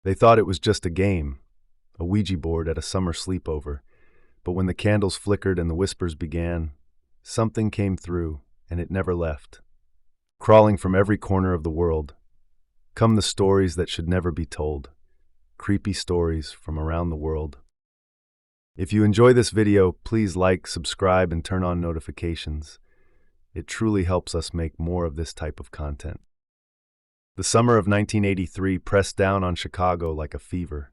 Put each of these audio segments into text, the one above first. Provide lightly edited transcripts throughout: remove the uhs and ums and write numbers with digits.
They thought it was just a game, a Ouija board at a summer sleepover, but when the candles flickered and the whispers began, something came through, and it never left. Crawling from every corner of the world, come the stories that should never be told, creepy stories from around the world. If you enjoy this video, please like, subscribe, and turn on notifications. It truly helps us make more of this type of content. The summer of 1983 pressed down on Chicago like a fever.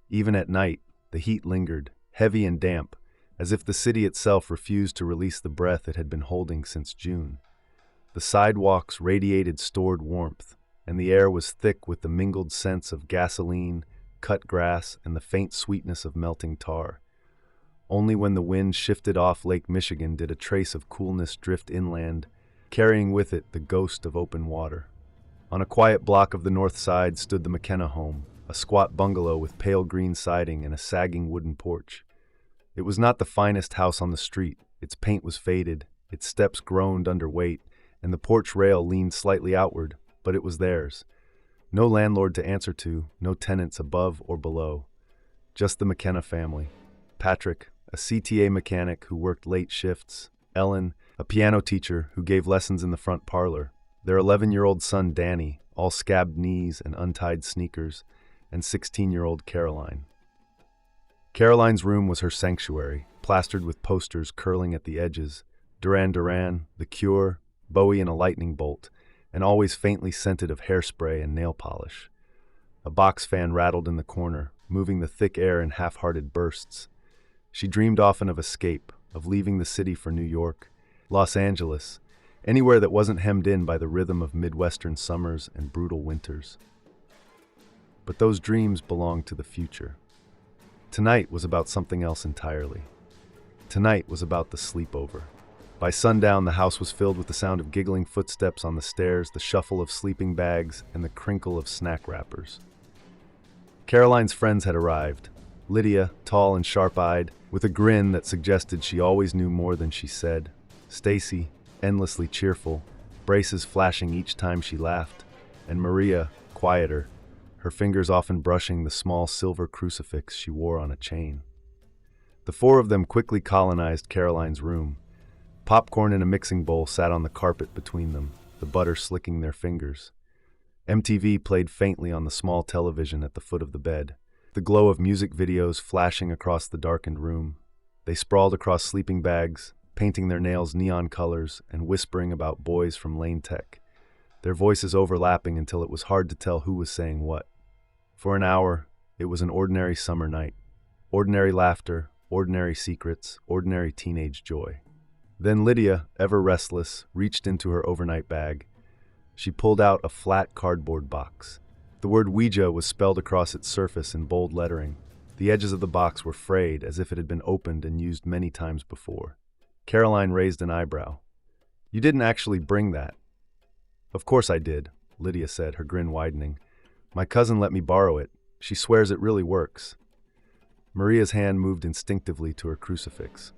Even at night, the heat lingered, heavy and damp, as if the city itself refused to release the breath it had been holding since June. The sidewalks radiated stored warmth, and the air was thick with the mingled scents of gasoline, cut grass, and the faint sweetness of melting tar. Only when the wind shifted off Lake Michigan did a trace of coolness drift inland, carrying with it the ghost of open water. On a quiet block of the north side stood the McKenna home, a squat bungalow with pale green siding and a sagging wooden porch. It was not the finest house on the street. Its paint was faded, its steps groaned under weight, and the porch rail leaned slightly outward, but it was theirs. No landlord to answer to, no tenants above or below. Just the McKenna family. Patrick, a CTA mechanic who worked late shifts, Ellen, a piano teacher who gave lessons in the front parlor, their 11-year-old son Danny, all scabbed knees and untied sneakers, and 16-year-old Caroline. Caroline's room was her sanctuary, plastered with posters curling at the edges, Duran Duran, The Cure, Bowie and a lightning bolt, and always faintly scented of hairspray and nail polish. A box fan rattled in the corner, moving the thick air in half-hearted bursts. She dreamed often of escape, of leaving the city for New York, Los Angeles, anywhere that wasn't hemmed in by the rhythm of Midwestern summers and brutal winters. But those dreams belonged to the future. Tonight was about something else entirely. Tonight was about the sleepover. By sundown, the house was filled with the sound of giggling footsteps on the stairs, the shuffle of sleeping bags, and the crinkle of snack wrappers. Caroline's friends had arrived. Lydia, tall and sharp-eyed, with a grin that suggested she always knew more than she said. Stacy, endlessly cheerful, braces flashing each time she laughed. And Maria, quieter, her fingers often brushing the small silver crucifix she wore on a chain. The four of them quickly colonized Caroline's room. Popcorn in a mixing bowl sat on the carpet between them, the butter slicking their fingers. MTV played faintly on the small television at the foot of the bed, the glow of music videos flashing across the darkened room. They sprawled across sleeping bags, painting their nails neon colors and whispering about boys from Lane Tech, their voices overlapping until it was hard to tell who was saying what. For an hour, it was an ordinary summer night. Ordinary laughter, ordinary secrets, ordinary teenage joy. Then Lydia, ever restless, reached into her overnight bag. She pulled out a flat cardboard box. The word Ouija was spelled across its surface in bold lettering. The edges of the box were frayed as if it had been opened and used many times before. Caroline raised an eyebrow. "You didn't actually bring that." "Of course I did," Lydia said, her grin widening. "My cousin let me borrow it. She swears it really works." Maria's hand moved instinctively to her crucifix.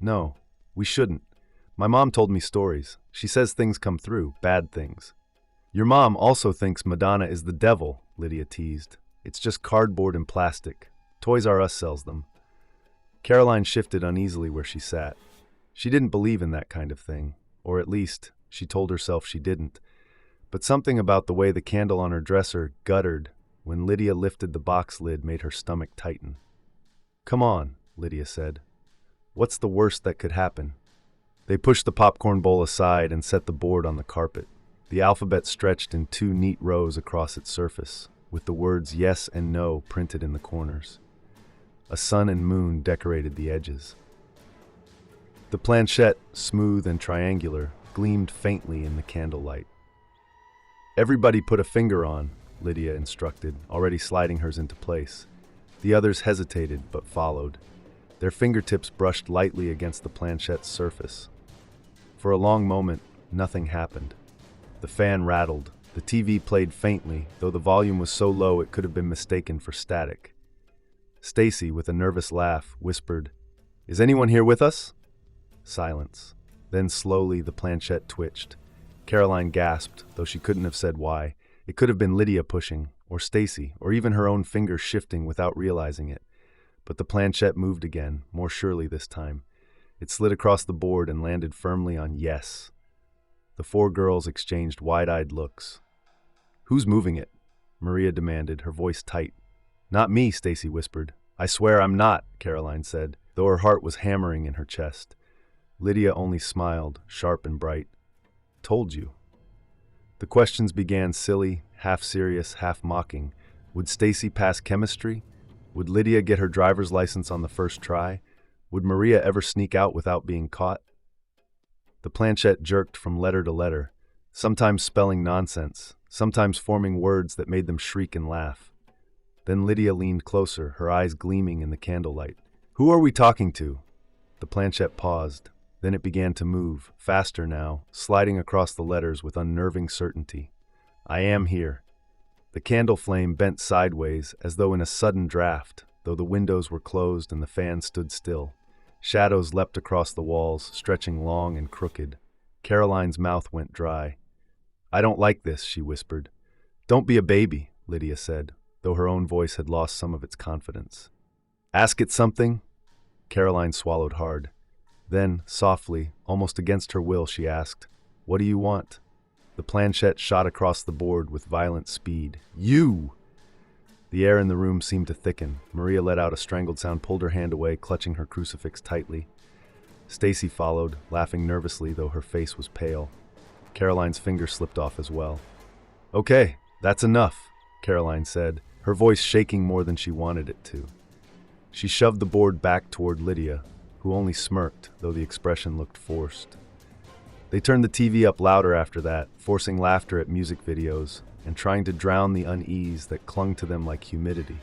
No, we shouldn't. My mom told me stories. She says things come through, bad things." "Your mom also thinks Madonna is the devil," Lydia teased. "It's just cardboard and plastic. Toys R Us sells them." Caroline shifted uneasily where she sat. She didn't believe in that kind of thing, or at least, she told herself she didn't. But something about the way the candle on her dresser guttered when Lydia lifted the box lid made her stomach tighten. "Come on," Lydia said. "What's the worst that could happen?" They pushed the popcorn bowl aside and set the board on the carpet. The alphabet stretched in 2 neat rows across its surface, with the words yes and no printed in the corners. A sun and moon decorated the edges. The planchette, smooth and triangular, gleamed faintly in the candlelight. "Everybody put a finger on," Lydia instructed, already sliding hers into place. The others hesitated, but followed. Their fingertips brushed lightly against the planchette's surface. For a long moment, nothing happened. The fan rattled. The TV played faintly, though the volume was so low it could have been mistaken for static. Stacy, with a nervous laugh, whispered, "Is anyone here with us?" Silence. Then slowly the planchette twitched. Caroline gasped, though she couldn't have said why. It could have been Lydia pushing, or Stacy, or even her own fingers shifting without realizing it. But the planchette moved again, more surely this time. It slid across the board and landed firmly on yes. The four girls exchanged wide-eyed looks. "Who's moving it?" Maria demanded, her voice tight. "Not me," Stacy whispered. "I swear I'm not," Caroline said, though her heart was hammering in her chest. Lydia only smiled, sharp and bright. "Told you." The questions began silly, half serious, half mocking. Would Stacy pass chemistry? Would Lydia get her driver's license on the first try? Would Maria ever sneak out without being caught? The planchette jerked from letter to letter, sometimes spelling nonsense, sometimes forming words that made them shriek and laugh. Then Lydia leaned closer, her eyes gleaming in the candlelight. "Who are we talking to?" The planchette paused. Then it began to move, faster now, sliding across the letters with unnerving certainty. "I am here." The candle flame bent sideways, as though in a sudden draft, though the windows were closed and the fan stood still. Shadows leapt across the walls, stretching long and crooked. Caroline's mouth went dry. "I don't like this," she whispered. "Don't be a baby," Lydia said, though her own voice had lost some of its confidence. "Ask it something?" Caroline swallowed hard. Then, softly, almost against her will, she asked, "What do you want?" The planchette shot across the board with violent speed. "You!" The air in the room seemed to thicken. Maria let out a strangled sound, pulled her hand away, clutching her crucifix tightly. Stacy followed, laughing nervously, though her face was pale. Caroline's finger slipped off as well. "Okay, that's enough," Caroline said, her voice shaking more than she wanted it to. She shoved the board back toward Lydia, who only smirked, though the expression looked forced. They turned the TV up louder after that, forcing laughter at music videos and trying to drown the unease that clung to them like humidity.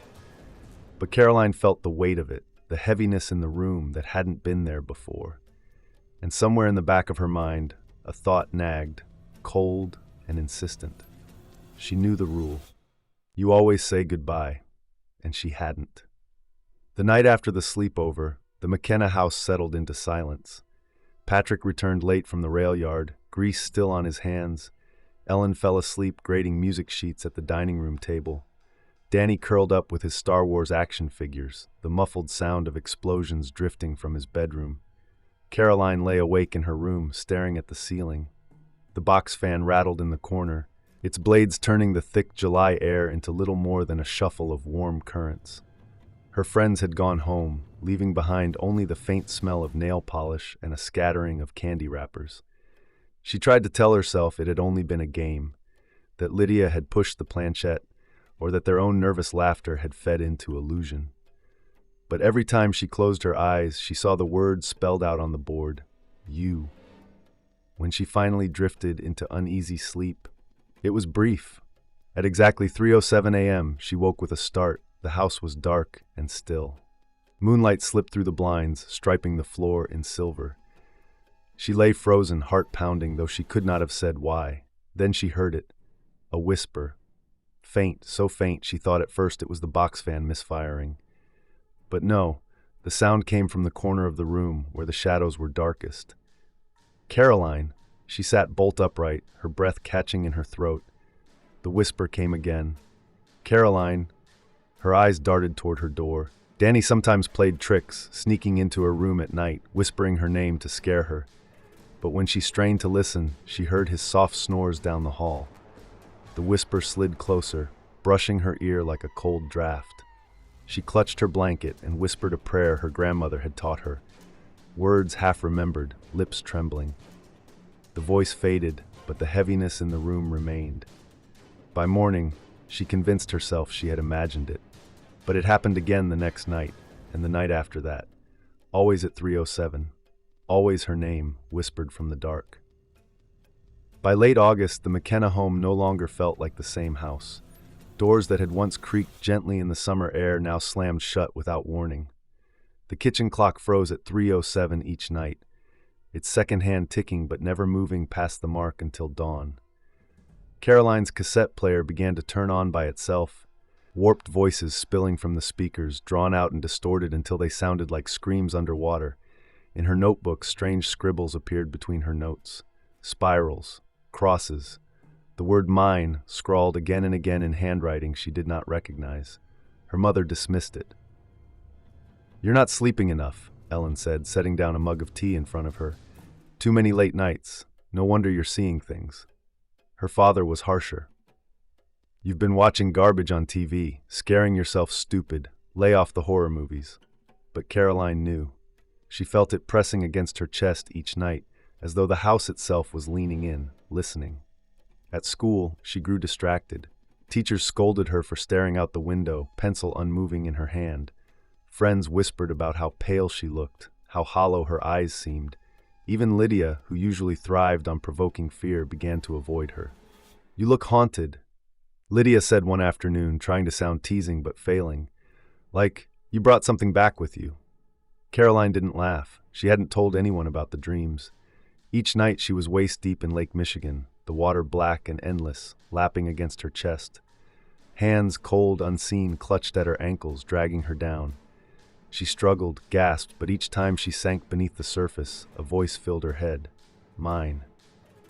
But Caroline felt the weight of it, the heaviness in the room that hadn't been there before. And somewhere in the back of her mind, a thought nagged, cold and insistent. She knew the rule. You always say goodbye, and she hadn't. The night after the sleepover, the McKenna house settled into silence. Patrick returned late from the rail yard, grease still on his hands. Ellen fell asleep grading music sheets at the dining room table. Danny curled up with his Star Wars action figures, the muffled sound of explosions drifting from his bedroom. Caroline lay awake in her room, staring at the ceiling. The box fan rattled in the corner, its blades turning the thick July air into little more than a shuffle of warm currents. Her friends had gone home, leaving behind only the faint smell of nail polish and a scattering of candy wrappers. She tried to tell herself it had only been a game, that Lydia had pushed the planchette, or that their own nervous laughter had fed into illusion. But every time she closed her eyes, she saw the words spelled out on the board, "You." When she finally drifted into uneasy sleep, it was brief. At exactly 3:07 a.m., she woke with a start. The house was dark and still. Moonlight slipped through the blinds, striping the floor in silver. She lay frozen, heart pounding, though she could not have said why. Then she heard it, a whisper. Faint, so faint she thought at first it was the box fan misfiring. But no, the sound came from the corner of the room where the shadows were darkest. "Caroline!" She sat bolt upright, her breath catching in her throat. The whisper came again. "Caroline!" Her eyes darted toward her door. Danny sometimes played tricks, sneaking into her room at night, whispering her name to scare her. But when she strained to listen, she heard his soft snores down the hall. The whisper slid closer, brushing her ear like a cold draft. She clutched her blanket and whispered a prayer her grandmother had taught her, words half remembered, lips trembling. The voice faded, but the heaviness in the room remained. By morning, she convinced herself she had imagined it. But it happened again the next night, and the night after that. Always at 3:07. Always her name, whispered from the dark. By late August, the McKenna home no longer felt like the same house. Doors that had once creaked gently in the summer air now slammed shut without warning. The kitchen clock froze at 3:07 each night, its second-hand ticking but never moving past the mark until dawn. Caroline's cassette player began to turn on by itself, warped voices spilling from the speakers, drawn out and distorted until they sounded like screams underwater. In her notebook, strange scribbles appeared between her notes. Spirals, crosses, The word mine scrawled again and again in handwriting she did not recognize. Her mother dismissed it. "You're not sleeping enough," Ellen said, setting down a mug of tea in front of her. "Too many late nights. No wonder you're seeing things." Her father was harsher. "You've been watching garbage on TV, scaring yourself stupid. Lay off the horror movies." But Caroline knew. She felt it pressing against her chest each night, as though the house itself was leaning in, listening. At school, she grew distracted. Teachers scolded her for staring out the window, pencil unmoving in her hand. Friends whispered about how pale she looked, how hollow her eyes seemed. Even Lydia, who usually thrived on provoking fear, began to avoid her. "You look haunted," Lydia said one afternoon, trying to sound teasing but failing. "Like you brought something back with you." Caroline didn't laugh. She hadn't told anyone about the dreams. Each night she was waist-deep in Lake Michigan, the water black and endless, lapping against her chest. Hands, cold, unseen, clutched at her ankles, dragging her down. She struggled, gasped, but each time she sank beneath the surface, a voice filled her head. Mine.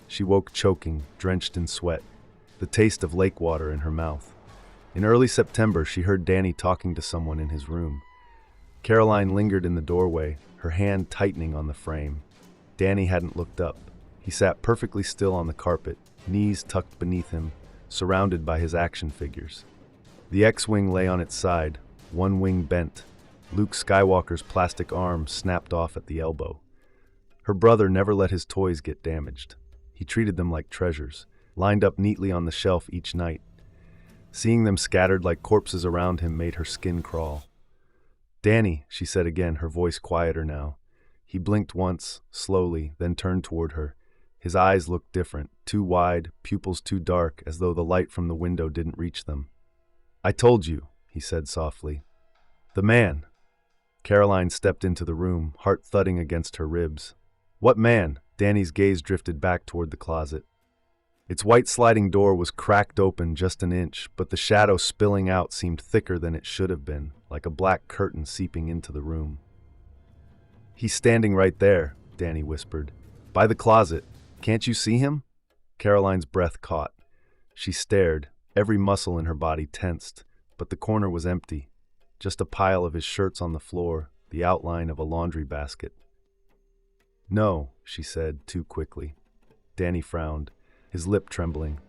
She woke choking, drenched in sweat, the taste of lake water in her mouth. In early September, she heard Danny talking to someone in his room. Caroline lingered in the doorway, her hand tightening on the frame. Danny hadn't looked up. He sat perfectly still on the carpet, knees tucked beneath him, surrounded by his action figures. The X-Wing lay on its side, one wing bent. Luke Skywalker's plastic arm snapped off at the elbow. Her brother never let his toys get damaged. He treated them like treasures, lined up neatly on the shelf each night. Seeing them scattered like corpses around him made her skin crawl. "Danny," she said again, her voice quieter now. He blinked once, slowly, then turned toward her. His eyes looked different, too wide, pupils too dark, as though the light from the window didn't reach them. "I told you," he said softly. "The man." Caroline stepped into the room, heart thudding against her ribs. "What man?" Danny's gaze drifted back toward the closet. Its white sliding door was cracked open just an inch, but the shadow spilling out seemed thicker than it should have been, like a black curtain seeping into the room. "He's standing right there," Danny whispered. "By the closet. Can't you see him?" Caroline's breath caught. She stared, every muscle in her body tensed, but the corner was empty. Just a pile of his shirts on the floor, the outline of a laundry basket. "No," she said, too quickly. Danny frowned, his lip trembling.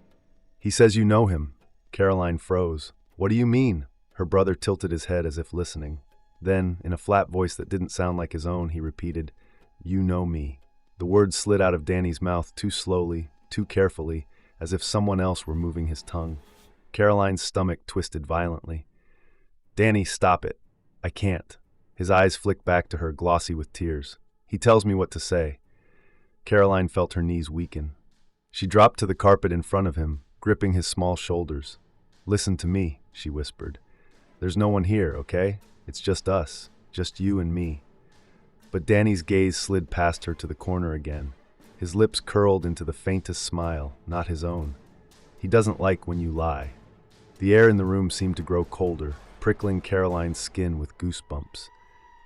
"He says you know him." Caroline froze. "What do you mean?" Her brother tilted his head as if listening. Then, in a flat voice that didn't sound like his own, he repeated, "You know me." The words slid out of Danny's mouth too slowly, too carefully, as if someone else were moving his tongue. Caroline's stomach twisted violently. "Danny, stop it. I can't." His eyes flicked back to her, glossy with tears. "He tells me what to say." Caroline felt her knees weaken. She dropped to the carpet in front of him, gripping his small shoulders. "Listen to me," she whispered. "There's no one here, okay? It's just us, just you and me." But Danny's gaze slid past her to the corner again. His lips curled into the faintest smile, not his own. "He doesn't like when you lie." The air in the room seemed to grow colder, prickling Caroline's skin with goosebumps.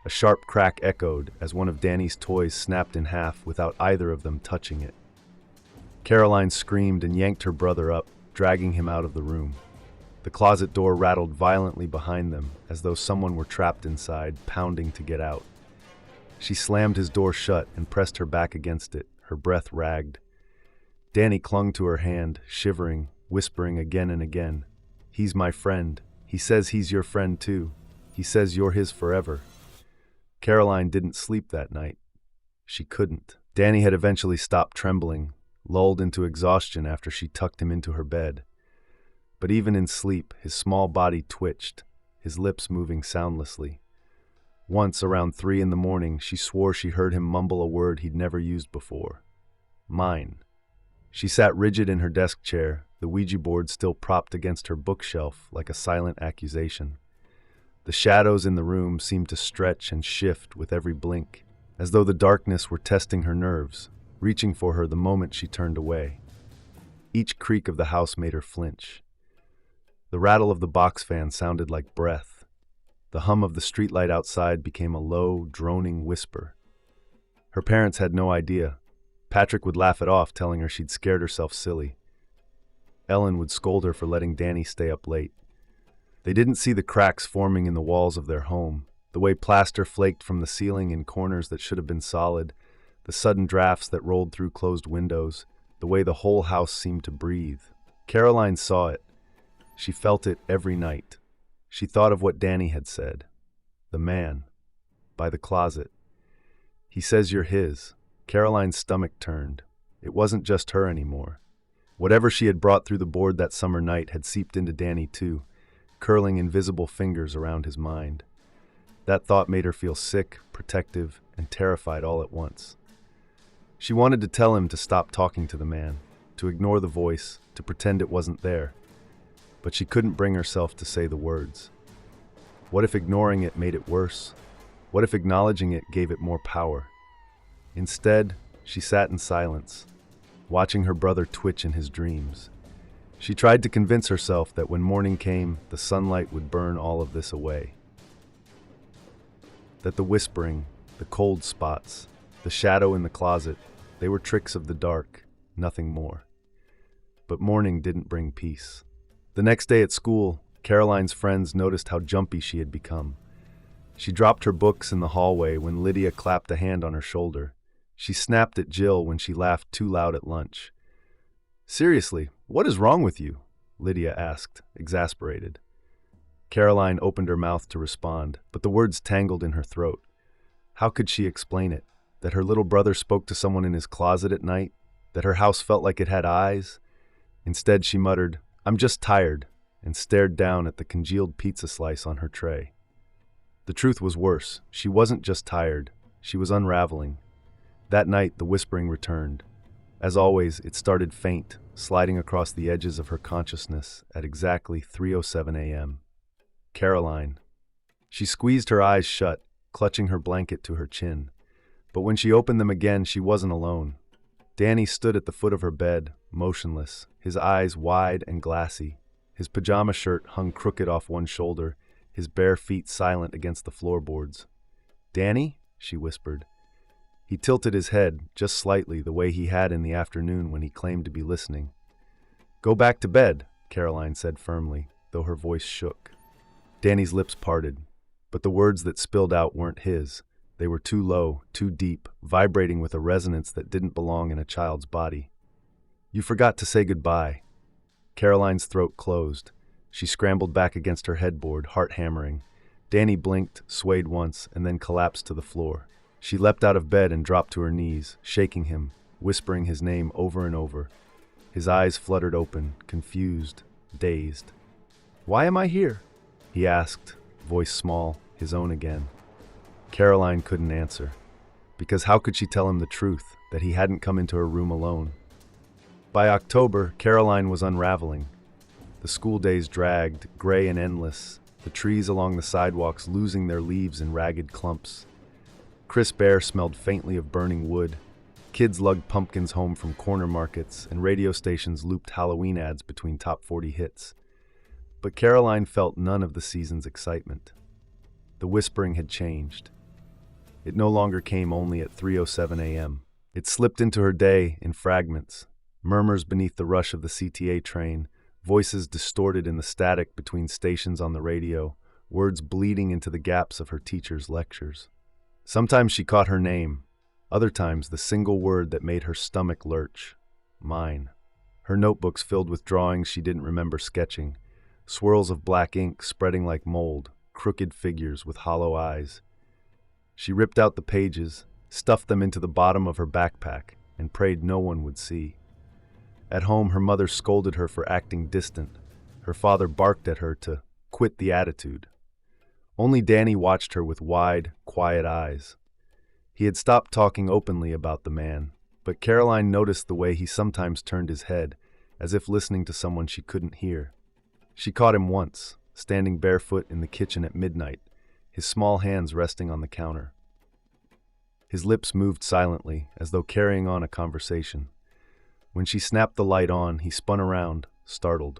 A sharp crack echoed as one of Danny's toys snapped in half without either of them touching it. Caroline screamed and yanked her brother up, dragging him out of the room. The closet door rattled violently behind them, as though someone were trapped inside, pounding to get out. She slammed his door shut and pressed her back against it, her breath ragged. Danny clung to her hand, shivering, whispering again and again, "He's my friend. He says he's your friend too. He says you're his forever." Caroline didn't sleep that night. She couldn't. Danny had eventually stopped trembling, lulled into exhaustion after she tucked him into her bed. But even in sleep, his small body twitched, his lips moving soundlessly. Once, around 3 in the morning, she swore she heard him mumble a word he'd never used before. Mine. She sat rigid in her desk chair, the Ouija board still propped against her bookshelf like a silent accusation. The shadows in the room seemed to stretch and shift with every blink, as though the darkness were testing her nerves, reaching for her the moment she turned away. Each creak of the house made her flinch. The rattle of the box fan sounded like breath. The hum of the streetlight outside became a low, droning whisper. Her parents had no idea. Patrick would laugh it off, telling her she'd scared herself silly. Ellen would scold her for letting Danny stay up late. They didn't see the cracks forming in the walls of their home, the way plaster flaked from the ceiling in corners that should have been solid, the sudden drafts that rolled through closed windows, the way the whole house seemed to breathe. Caroline saw it. She felt it every night. She thought of what Danny had said. The man, by the closet. He says you're his. Caroline's stomach turned. It wasn't just her anymore. Whatever she had brought through the board that summer night had seeped into Danny too, curling invisible fingers around his mind. That thought made her feel sick, protective, and terrified all at once. She wanted to tell him to stop talking to the man, to ignore the voice, to pretend it wasn't there. But she couldn't bring herself to say the words. What if ignoring it made it worse? What if acknowledging it gave it more power? Instead, she sat in silence, watching her brother twitch in his dreams. She tried to convince herself that when morning came, the sunlight would burn all of this away. That the whispering, the cold spots, the shadow in the closet, they were tricks of the dark, nothing more. But morning didn't bring peace. The next day at school, Caroline's friends noticed how jumpy she had become. She dropped her books in the hallway when Lydia clapped a hand on her shoulder. She snapped at Jill when she laughed too loud at lunch. "Seriously, what is wrong with you?" Lydia asked, exasperated. Caroline opened her mouth to respond, but the words tangled in her throat. How could she explain it? That her little brother spoke to someone in his closet at night? That her house felt like it had eyes? Instead, she muttered, "I'm just tired," and stared down at the congealed pizza slice on her tray. The truth was worse. She wasn't just tired. She was unraveling. That night, the whispering returned. As always, it started faint, sliding across the edges of her consciousness at exactly 3:07 a.m. Caroline. She squeezed her eyes shut, clutching her blanket to her chin. But when she opened them again, she wasn't alone. Danny stood at the foot of her bed, motionless, his eyes wide and glassy. His pajama shirt hung crooked off one shoulder, his bare feet silent against the floorboards. "Danny?" she whispered. He tilted his head, just slightly, the way he had in the afternoon when he claimed to be listening. "Go back to bed," Caroline said firmly, though her voice shook. Danny's lips parted, but the words that spilled out weren't his. They were too low, too deep, vibrating with a resonance that didn't belong in a child's body. "You forgot to say goodbye." Caroline's throat closed. She scrambled back against her headboard, heart hammering. Danny blinked, swayed once, and then collapsed to the floor. She leapt out of bed and dropped to her knees, shaking him, whispering his name over and over. His eyes fluttered open, confused, dazed. "Why am I here?" he asked, voice small, his own again. Caroline couldn't answer, because how could she tell him the truth, that he hadn't come into her room alone? By October, Caroline was unraveling. The school days dragged, gray and endless, the trees along the sidewalks losing their leaves in ragged clumps. Crisp air smelled faintly of burning wood. Kids lugged pumpkins home from corner markets, and radio stations looped Halloween ads between top 40 hits. But Caroline felt none of the season's excitement. The whispering had changed. It no longer came only at 3:07 a.m. It slipped into her day in fragments, murmurs beneath the rush of the CTA train, voices distorted in the static between stations on the radio, words bleeding into the gaps of her teacher's lectures. Sometimes she caught her name, other times the single word that made her stomach lurch, mine. Her notebooks filled with drawings she didn't remember sketching, swirls of black ink spreading like mold, crooked figures with hollow eyes. She ripped out the pages, stuffed them into the bottom of her backpack, and prayed no one would see. At home, her mother scolded her for acting distant. Her father barked at her to quit the attitude. Only Danny watched her with wide, quiet eyes. He had stopped talking openly about the man, but Caroline noticed the way he sometimes turned his head, as if listening to someone she couldn't hear. She caught him once, standing barefoot in the kitchen at midnight, his small hands resting on the counter. His lips moved silently, as though carrying on a conversation. When she snapped the light on, he spun around, startled.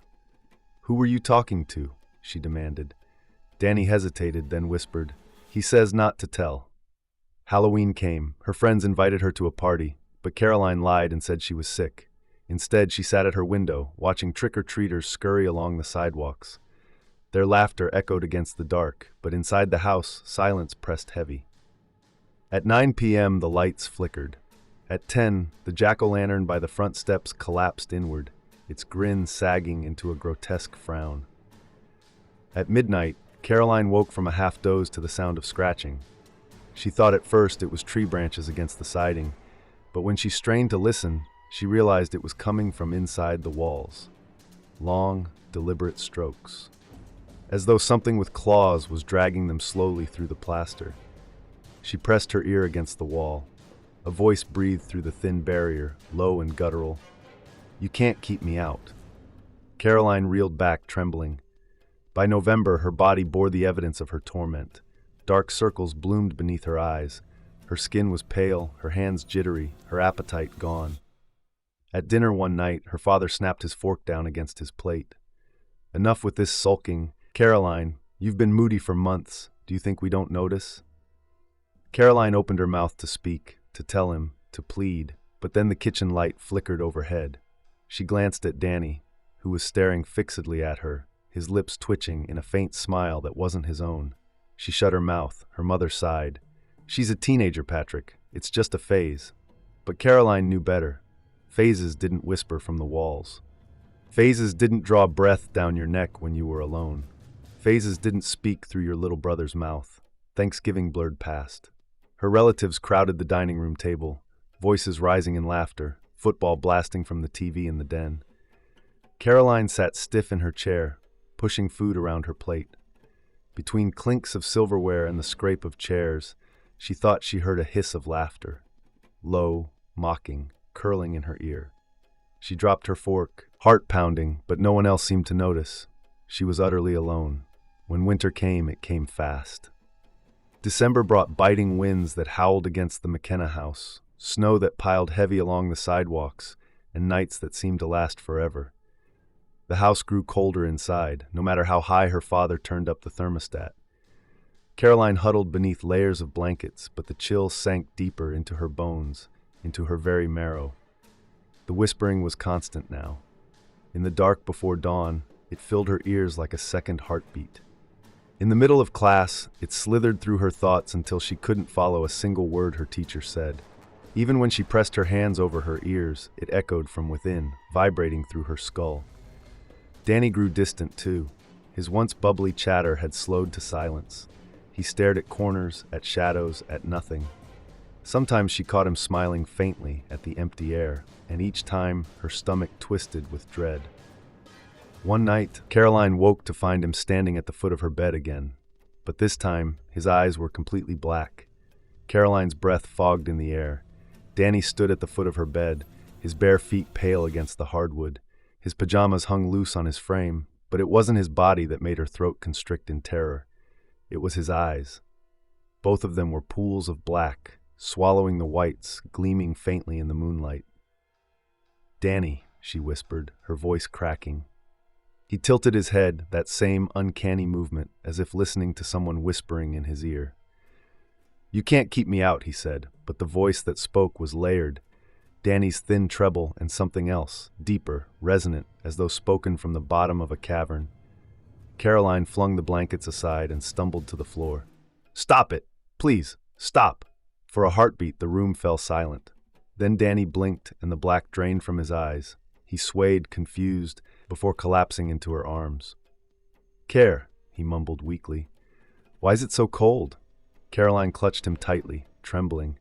"Who were you talking to?" she demanded. Danny hesitated, then whispered, "He says not to tell." Halloween came. Her friends invited her to a party, but Caroline lied and said she was sick. Instead, she sat at her window, watching trick-or-treaters scurry along the sidewalks. Their laughter echoed against the dark, but inside the house, silence pressed heavy. At 9 p.m., the lights flickered. At 10, the jack-o'-lantern by the front steps collapsed inward, its grin sagging into a grotesque frown. At midnight, Caroline woke from a half-doze to the sound of scratching. She thought at first it was tree branches against the siding, but when she strained to listen, she realized it was coming from inside the walls. Long, deliberate strokes, as though something with claws was dragging them slowly through the plaster. She pressed her ear against the wall. A voice breathed through the thin barrier, low and guttural. "You can't keep me out." Caroline reeled back, trembling. By November, her body bore the evidence of her torment. Dark circles bloomed beneath her eyes. Her skin was pale, her hands jittery, her appetite gone. At dinner one night, her father snapped his fork down against his plate. "Enough with this sulking. Caroline, you've been moody for months. Do you think we don't notice?" Caroline opened her mouth to speak, to tell him, to plead, but then the kitchen light flickered overhead. She glanced at Danny, who was staring fixedly at her, his lips twitching in a faint smile that wasn't his own. She shut her mouth. Her mother sighed. "She's a teenager, Patrick. It's just a phase." But Caroline knew better. Phases didn't whisper from the walls. Phases didn't draw breath down your neck when you were alone. Phases didn't speak through your little brother's mouth. Thanksgiving blurred past. Her relatives crowded the dining room table, voices rising in laughter, football blasting from the TV in the den. Caroline sat stiff in her chair, pushing food around her plate. Between clinks of silverware and the scrape of chairs, she thought she heard a hiss of laughter, low, mocking, curling in her ear. She dropped her fork, heart pounding, but no one else seemed to notice. She was utterly alone. When winter came, it came fast. December brought biting winds that howled against the McKenna house, snow that piled heavy along the sidewalks, and nights that seemed to last forever. The house grew colder inside, no matter how high her father turned up the thermostat. Caroline huddled beneath layers of blankets, but the chill sank deeper into her bones, into her very marrow. The whispering was constant now. In the dark before dawn, it filled her ears like a second heartbeat. In the middle of class, it slithered through her thoughts until she couldn't follow a single word her teacher said. Even when she pressed her hands over her ears, it echoed from within, vibrating through her skull. Danny grew distant too. His once bubbly chatter had slowed to silence. He stared at corners, at shadows, at nothing. Sometimes she caught him smiling faintly at the empty air, and each time her stomach twisted with dread. One night, Caroline woke to find him standing at the foot of her bed again. But this time, his eyes were completely black. Caroline's breath fogged in the air. Danny stood at the foot of her bed, his bare feet pale against the hardwood. His pajamas hung loose on his frame, but it wasn't his body that made her throat constrict in terror. It was his eyes. Both of them were pools of black, swallowing the whites, gleaming faintly in the moonlight. "Danny," she whispered, her voice cracking. He tilted his head, that same uncanny movement, as if listening to someone whispering in his ear. "You can't keep me out," he said, but the voice that spoke was layered. Danny's thin treble and something else, deeper, resonant, as though spoken from the bottom of a cavern. Caroline flung the blankets aside and stumbled to the floor. "Stop it! Please, stop!" For a heartbeat, the room fell silent. Then Danny blinked and the black drained from his eyes. He swayed, confused, before collapsing into her arms. "Care," he mumbled weakly. "Why is it so cold?" Caroline clutched him tightly, trembling.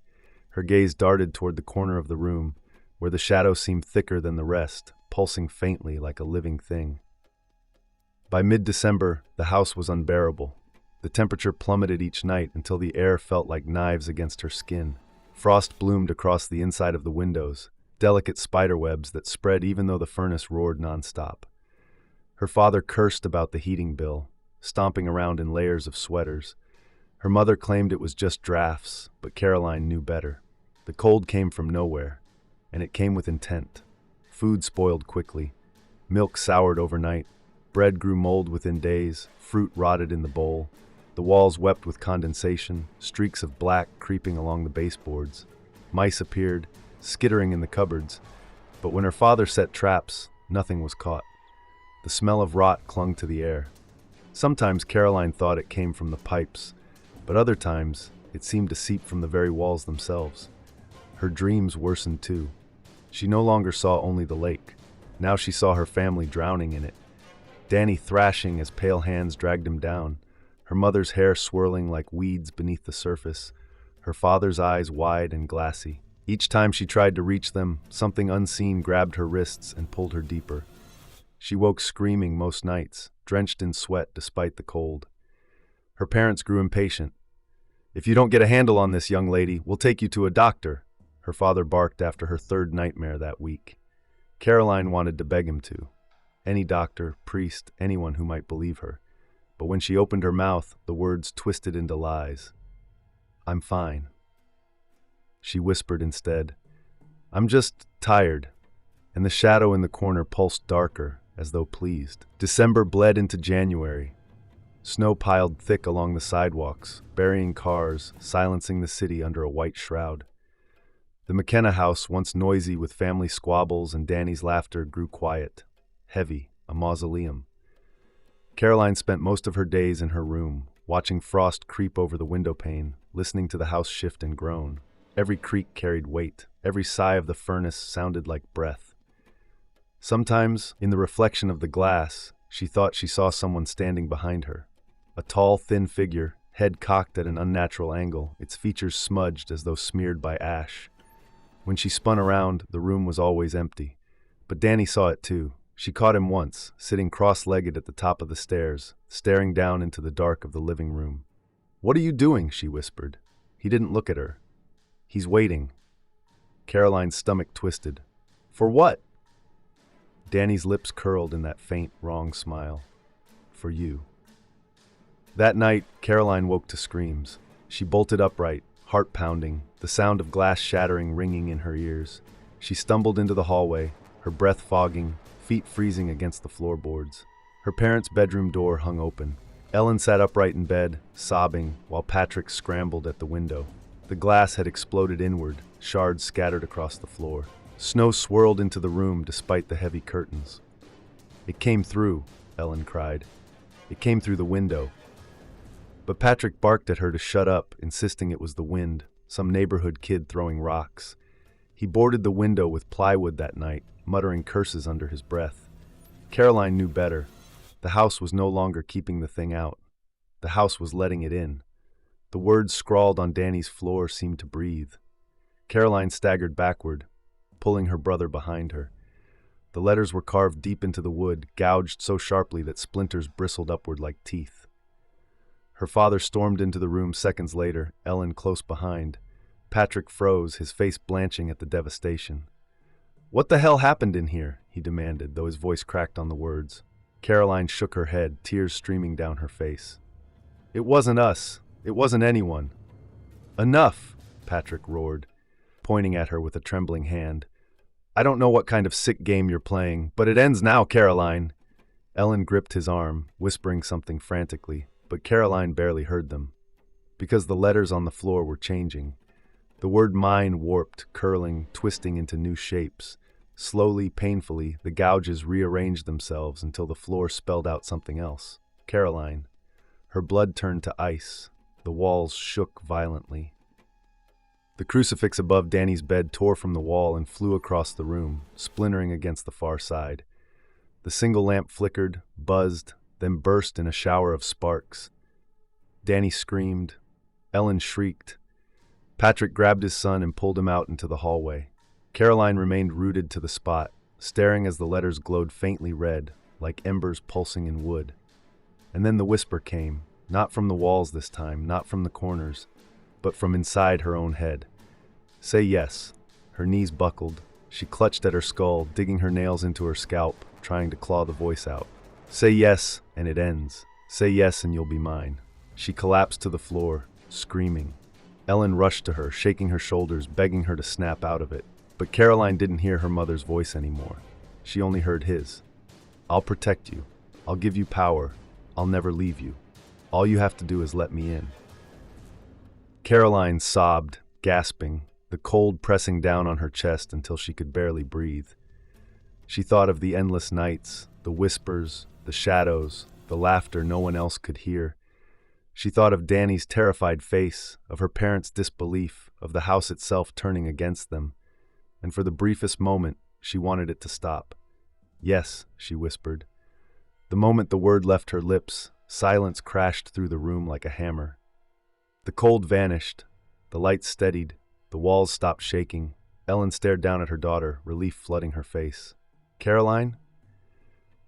Her gaze darted toward the corner of the room, where the shadow seemed thicker than the rest, pulsing faintly like a living thing. By mid-December, the house was unbearable. The temperature plummeted each night until the air felt like knives against her skin. Frost bloomed across the inside of the windows, delicate spiderwebs that spread even though the furnace roared nonstop. Her father cursed about the heating bill, stomping around in layers of sweaters. Her mother claimed it was just drafts, but Caroline knew better. The cold came from nowhere, and it came with intent. Food spoiled quickly. Milk soured overnight. Bread grew mold within days. Fruit rotted in the bowl. The walls wept with condensation, streaks of black creeping along the baseboards. Mice appeared, skittering in the cupboards. But when her father set traps, nothing was caught. The smell of rot clung to the air. Sometimes Caroline thought it came from the pipes, but other times it seemed to seep from the very walls themselves. Her dreams worsened too. She no longer saw only the lake. Now she saw her family drowning in it. Danny thrashing as pale hands dragged him down, her mother's hair swirling like weeds beneath the surface, her father's eyes wide and glassy. Each time she tried to reach them, something unseen grabbed her wrists and pulled her deeper. She woke screaming most nights, drenched in sweat despite the cold. Her parents grew impatient. "If you don't get a handle on this, young lady, we'll take you to a doctor," her father barked after her third nightmare that week. Caroline wanted to beg him to. Any doctor, priest, anyone who might believe her. But when she opened her mouth, the words twisted into lies. "I'm fine." She whispered instead, "I'm just tired," and the shadow in the corner pulsed darker, as though pleased. December bled into January. Snow piled thick along the sidewalks, burying cars, silencing the city under a white shroud. The McKenna house, once noisy with family squabbles and Danny's laughter, grew quiet, heavy, a mausoleum. Caroline spent most of her days in her room, watching frost creep over the windowpane, listening to the house shift and groan. Every creak carried weight, every sigh of the furnace sounded like breath. Sometimes, in the reflection of the glass, she thought she saw someone standing behind her. A tall, thin figure, head cocked at an unnatural angle, its features smudged as though smeared by ash. When she spun around, the room was always empty. But Danny saw it too. She caught him once, sitting cross-legged at the top of the stairs, staring down into the dark of the living room. "What are you doing?" she whispered. He didn't look at her. "He's waiting." Caroline's stomach twisted. "For what?" Danny's lips curled in that faint, wrong smile. "For you." That night, Caroline woke to screams. She bolted upright, heart pounding, the sound of glass shattering ringing in her ears. She stumbled into the hallway, her breath fogging, feet freezing against the floorboards. Her parents' bedroom door hung open. Ellen sat upright in bed, sobbing, while Patrick scrambled at the window. The glass had exploded inward, shards scattered across the floor. Snow swirled into the room despite the heavy curtains. "It came through," Ellen cried. "It came through the window." But Patrick barked at her to shut up, insisting it was the wind, some neighborhood kid throwing rocks. He boarded the window with plywood that night, muttering curses under his breath. Caroline knew better. The house was no longer keeping the thing out. The house was letting it in. The words scrawled on Danny's floor seemed to breathe. Caroline staggered backward, pulling her brother behind her. The letters were carved deep into the wood, gouged so sharply that splinters bristled upward like teeth. Her father stormed into the room seconds later, Ellen close behind. Patrick froze, his face blanching at the devastation. "What the hell happened in here?" he demanded, though his voice cracked on the words. Caroline shook her head, tears streaming down her face. "It wasn't us. It wasn't anyone." "Enough!" Patrick roared, pointing at her with a trembling hand. "I don't know what kind of sick game you're playing, but it ends now, Caroline." Ellen gripped his arm, whispering something frantically, but Caroline barely heard them, because the letters on the floor were changing. The word mine warped, curling, twisting into new shapes. Slowly, painfully, the gouges rearranged themselves until the floor spelled out something else. Caroline. Her blood turned to ice. The walls shook violently. The crucifix above Danny's bed tore from the wall and flew across the room, splintering against the far side. The single lamp flickered, buzzed, then burst in a shower of sparks. Danny screamed. Ellen shrieked. Patrick grabbed his son and pulled him out into the hallway. Caroline remained rooted to the spot, staring as the letters glowed faintly red, like embers pulsing in wood. And then the whisper came, not from the walls this time, not from the corners, but from inside her own head. "Say yes." Her knees buckled. She clutched at her skull, digging her nails into her scalp, trying to claw the voice out. "Say yes, and it ends. Say yes, and you'll be mine." She collapsed to the floor, screaming. Ellen rushed to her, shaking her shoulders, begging her to snap out of it. But Caroline didn't hear her mother's voice anymore. She only heard his. "I'll protect you. I'll give you power. I'll never leave you. All you have to do is let me in." Caroline sobbed, gasping, the cold pressing down on her chest until she could barely breathe. She thought of the endless nights, the whispers, the shadows, the laughter no one else could hear. She thought of Danny's terrified face, of her parents' disbelief, of the house itself turning against them. And for the briefest moment, she wanted it to stop. "Yes," she whispered. The moment the word left her lips, silence crashed through the room like a hammer. The cold vanished. The lights steadied. The walls stopped shaking. Ellen stared down at her daughter, relief flooding her face. "Caroline?"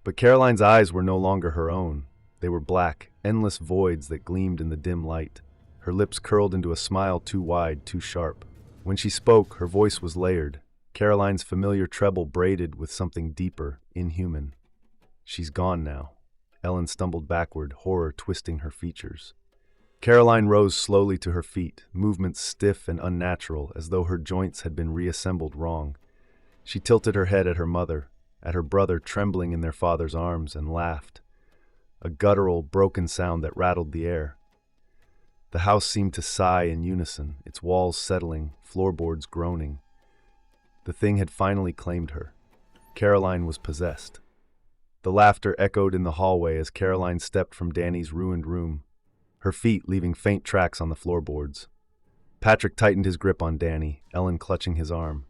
But Caroline's eyes were no longer her own. They were black, endless voids that gleamed in the dim light. Her lips curled into a smile too wide, too sharp. When she spoke, her voice was layered. Caroline's familiar treble braided with something deeper, inhuman. "She's gone now." Ellen stumbled backward, horror twisting her features. Caroline rose slowly to her feet, movements stiff and unnatural, as though her joints had been reassembled wrong. She tilted her head at her mother, at her brother trembling in their father's arms, and laughed. A guttural, broken sound that rattled the air. The house seemed to sigh in unison, its walls settling, floorboards groaning. The thing had finally claimed her. Caroline was possessed. The laughter echoed in the hallway as Caroline stepped from Danny's ruined room, her feet leaving faint tracks on the floorboards. Patrick tightened his grip on Danny, Ellen clutching his arm.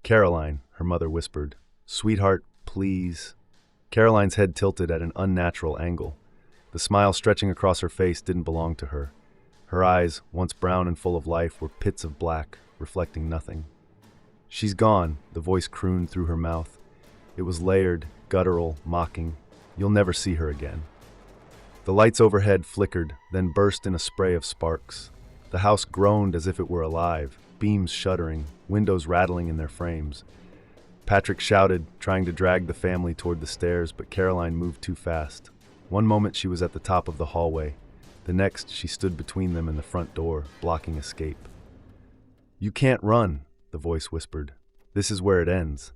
"Caroline," her mother whispered. "Sweetheart, please." Caroline's head tilted at an unnatural angle. The smile stretching across her face didn't belong to her. Her eyes, once brown and full of life, were pits of black, reflecting nothing. "She's gone," the voice crooned through her mouth. It was layered, guttural, mocking. "You'll never see her again." The lights overhead flickered, then burst in a spray of sparks. The house groaned as if it were alive, beams shuddering, windows rattling in their frames. Patrick shouted, trying to drag the family toward the stairs, but Caroline moved too fast. One moment she was at the top of the hallway. The next, she stood between them and the front door, blocking escape. "You can't run," the voice whispered. "This is where it ends."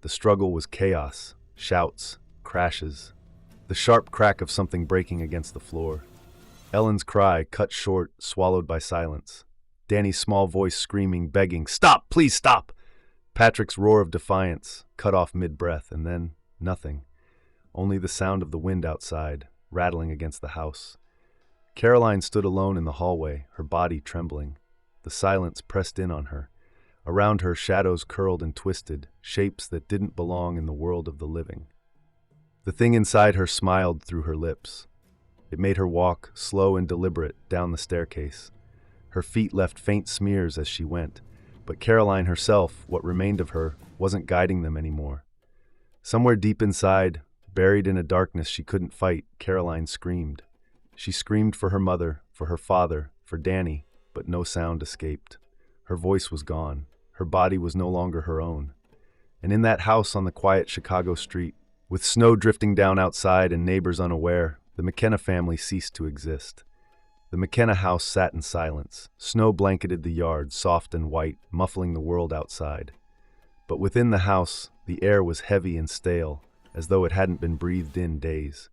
The struggle was chaos, shouts, crashes, the sharp crack of something breaking against the floor. Ellen's cry, cut short, swallowed by silence. Danny's small voice screaming, begging, "Stop, please stop!" Patrick's roar of defiance, cut off mid-breath, and then nothing. Only the sound of the wind outside, rattling against the house. Caroline stood alone in the hallway, her body trembling. The silence pressed in on her. Around her, shadows curled and twisted, shapes that didn't belong in the world of the living. The thing inside her smiled through her lips. It made her walk, slow and deliberate, down the staircase. Her feet left faint smears as she went, but Caroline herself, what remained of her, wasn't guiding them anymore. Somewhere deep inside, buried in a darkness she couldn't fight, Caroline screamed. She screamed for her mother, for her father, for Danny, but no sound escaped. Her voice was gone. Her body was no longer her own. And in that house on the quiet Chicago street, with snow drifting down outside and neighbors unaware, the McKenna family ceased to exist. The McKenna house sat in silence. Snow blanketed the yard, soft and white, muffling the world outside. But within the house, the air was heavy and stale, as though it hadn't been breathed in days.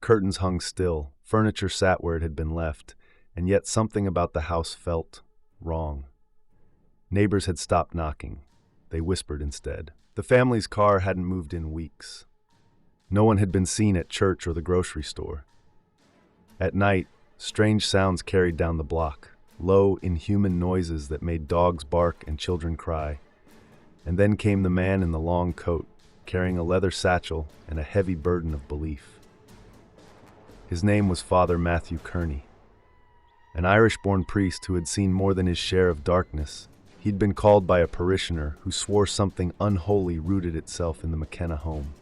Curtains hung still, furniture sat where it had been left, and yet something about the house felt wrong. Neighbors had stopped knocking. They whispered instead. The family's car hadn't moved in weeks. No one had been seen at church or the grocery store. At night, strange sounds carried down the block, low, inhuman noises that made dogs bark and children cry. And then came the man in the long coat, carrying a leather satchel and a heavy burden of belief. His name was Father Matthew Kearney, an Irish-born priest who had seen more than his share of darkness. He'd been called by a parishioner who swore something unholy rooted itself in the McKenna home.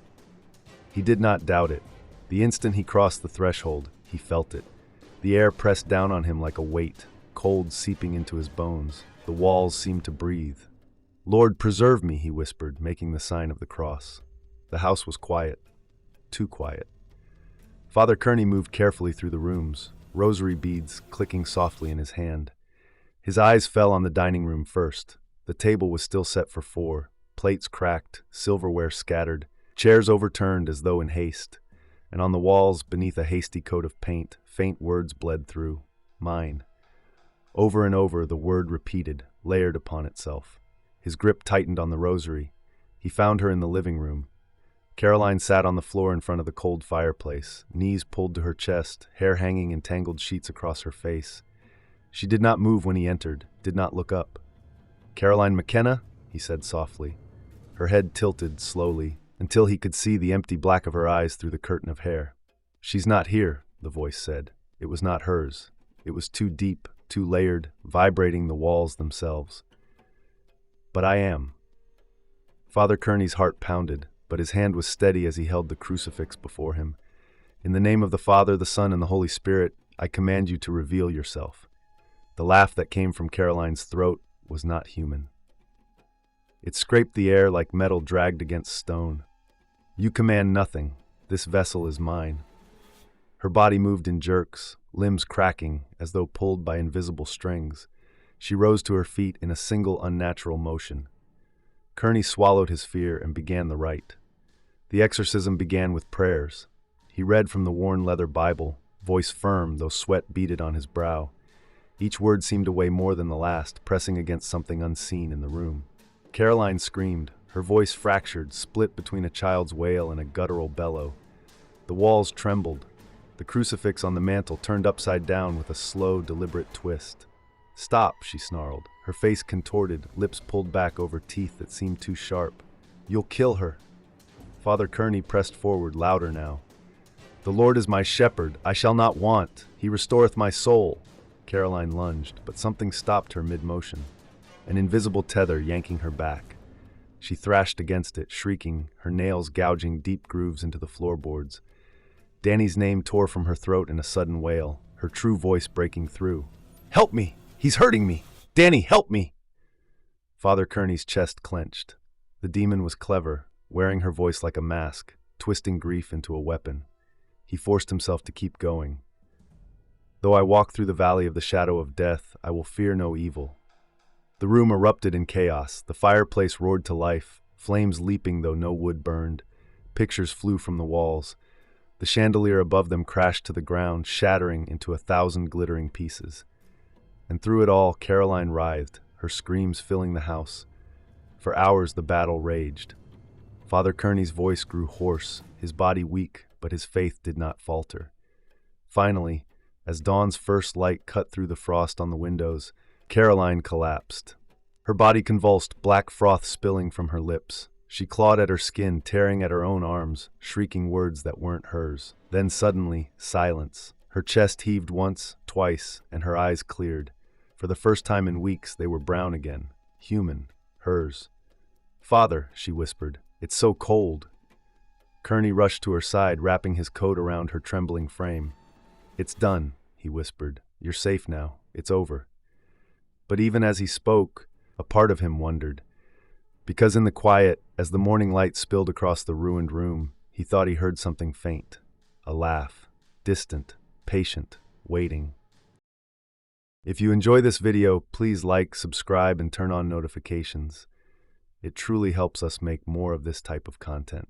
He did not doubt it. The instant he crossed the threshold, he felt it. The air pressed down on him like a weight, cold seeping into his bones. The walls seemed to breathe. "Lord, preserve me," he whispered, making the sign of the cross. The house was quiet. Too quiet. Father Kearney moved carefully through the rooms, rosary beads clicking softly in his hand. His eyes fell on the dining room first. The table was still set for 4, plates cracked, silverware scattered, chairs overturned as though in haste, and on the walls, beneath a hasty coat of paint, faint words bled through. Mine. Over and over, the word repeated, layered upon itself. His grip tightened on the rosary. He found her in the living room. Caroline sat on the floor in front of the cold fireplace, knees pulled to her chest, hair hanging in tangled sheets across her face. She did not move when he entered, did not look up. "Caroline McKenna?" he said softly. Her head tilted slowly, until he could see the empty black of her eyes through the curtain of hair. "She's not here," the voice said. It was not hers. It was too deep, too layered, vibrating the walls themselves. "But I am." Father Kearney's heart pounded, but his hand was steady as he held the crucifix before him. "In the name of the Father, the Son, and the Holy Spirit, I command you to reveal yourself." The laugh that came from Caroline's throat was not human. It scraped the air like metal dragged against stone. "You command nothing. This vessel is mine." Her body moved in jerks, limbs cracking as though pulled by invisible strings. She rose to her feet in a single unnatural motion. Kearney swallowed his fear and began the rite. The exorcism began with prayers. He read from the worn leather Bible, voice firm though sweat beaded on his brow. Each word seemed to weigh more than the last, pressing against something unseen in the room. Caroline screamed, her voice fractured, split between a child's wail and a guttural bellow. The walls trembled. The crucifix on the mantel turned upside down with a slow, deliberate twist. "Stop," she snarled, her face contorted, lips pulled back over teeth that seemed too sharp. "You'll kill her." Father Kearney pressed forward, louder now. "The Lord is my shepherd, I shall not want. He restoreth my soul." Caroline lunged, but something stopped her mid-motion. An invisible tether yanking her back. She thrashed against it, shrieking, her nails gouging deep grooves into the floorboards. Danny's name tore from her throat in a sudden wail, her true voice breaking through. "Help me! He's hurting me! Danny, help me!" Father Kearney's chest clenched. The demon was clever, wearing her voice like a mask, twisting grief into a weapon. He forced himself to keep going. "Though I walk through the valley of the shadow of death, I will fear no evil." The room erupted in chaos. The fireplace roared to life, flames leaping though no wood burned. Pictures flew from the walls. The chandelier above them crashed to the ground, shattering into 1,000 glittering pieces. And through it all, Caroline writhed, her screams filling the house. For hours the battle raged. Father Kearney's voice grew hoarse, his body weak, but his faith did not falter. Finally, as dawn's first light cut through the frost on the windows, Caroline collapsed. Her body convulsed, black froth spilling from her lips. She clawed at her skin, tearing at her own arms, shrieking words that weren't hers. Then suddenly, silence. Her chest heaved once, twice, and her eyes cleared. For the first time in weeks, they were brown again. Human. Hers. "Father," she whispered, "it's so cold." Kearney rushed to her side, wrapping his coat around her trembling frame. "It's done," he whispered. "You're safe now. It's over." But even as he spoke, a part of him wondered. Because in the quiet, as the morning light spilled across the ruined room, he thought he heard something faint. A laugh. Distant. Patient. Waiting. If you enjoy this video, please like, subscribe, and turn on notifications. It truly helps us make more of this type of content.